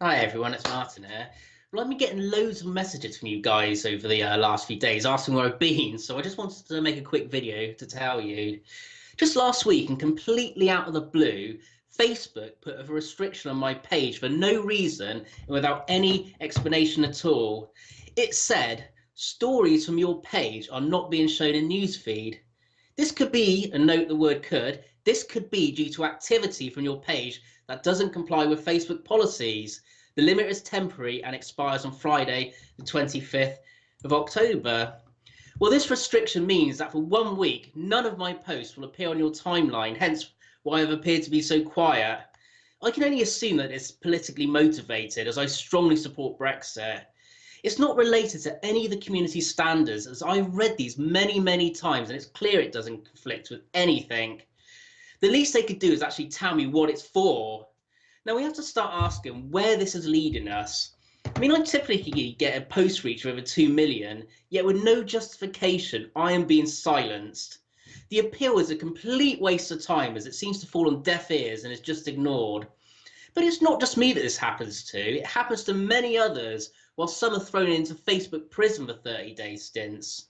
Hi everyone, it's Martin here. Well, I've been getting loads of messages from you guys over the last few days asking where I've been, so I just wanted to make a quick video to tell you. Just last week, and completely out of the blue, Facebook put a restriction on my page for no reason and without any explanation at all. It said, stories from your page are not being shown in newsfeed. This could be, and note the word could, this could be due to activity from your page that doesn't comply with Facebook policies. The limit is temporary and expires on Friday, the 25th of October. Well, this restriction means that for 1 week, none of my posts will appear on your timeline, hence why I've appeared to be so quiet. I can only assume that it's politically motivated, as I strongly support Brexit. It's not related to any of the community standards, as I've read these many times and it's clear it doesn't conflict with anything. The least they could do is actually tell me what it's for. Now we have to start asking where this is leading us. I mean, I typically get a post reach of over 2 million, yet with no justification, I am being silenced. The appeal is a complete waste of time, as it seems to fall on deaf ears and is just ignored. But it's not just me that this happens to, it happens to many others, while some are thrown into Facebook prison for 30-day stints.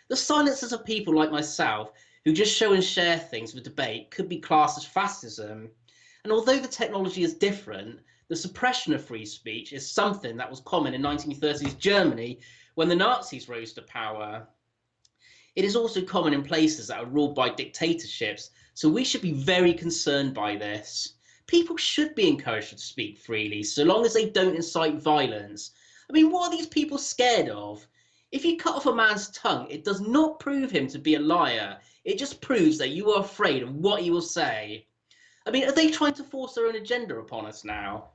The silences of people like myself, who just show and share things for debate, could be classed as fascism. And although the technology is different, the suppression of free speech is something that was common in 1930s Germany when the Nazis rose to power. It is also common in places that are ruled by dictatorships, so we should be very concerned by this. People should be encouraged to speak freely, so long as they don't incite violence. I mean, what are these people scared of? If you cut off a man's tongue, it does not prove him to be a liar. It just proves that you are afraid of what he will say. I mean, are they trying to force their own agenda upon us now?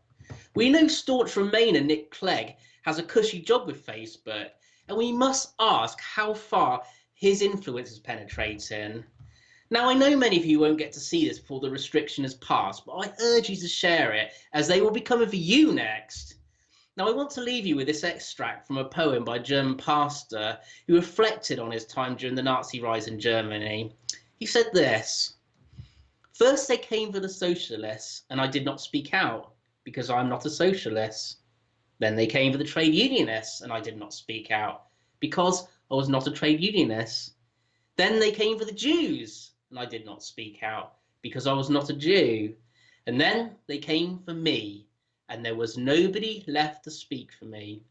We know staunch Remainer Nick Clegg has a cushy job with Facebook, and we must ask how far his influence is penetrating. Now, I know many of you won't get to see this before the restriction has passed, but I urge you to share it, as they will be coming for you next. Now, I want to leave you with this extract from a poem by a German pastor who reflected on his time during the Nazi rise in Germany. He said this: "First they came for the socialists, and I did not speak out, because I am not a socialist. Then they came for the trade unionists, and I did not speak out, because I was not a trade unionist. Then they came for the Jews, and I did not speak out, because I was not a Jew. And then they came for me, and there was nobody left to speak for me."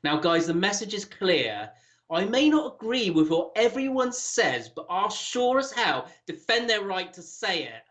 Now, guys, the message is clear. I may not agree with what everyone says, but I'll sure as hell defend their right to say it.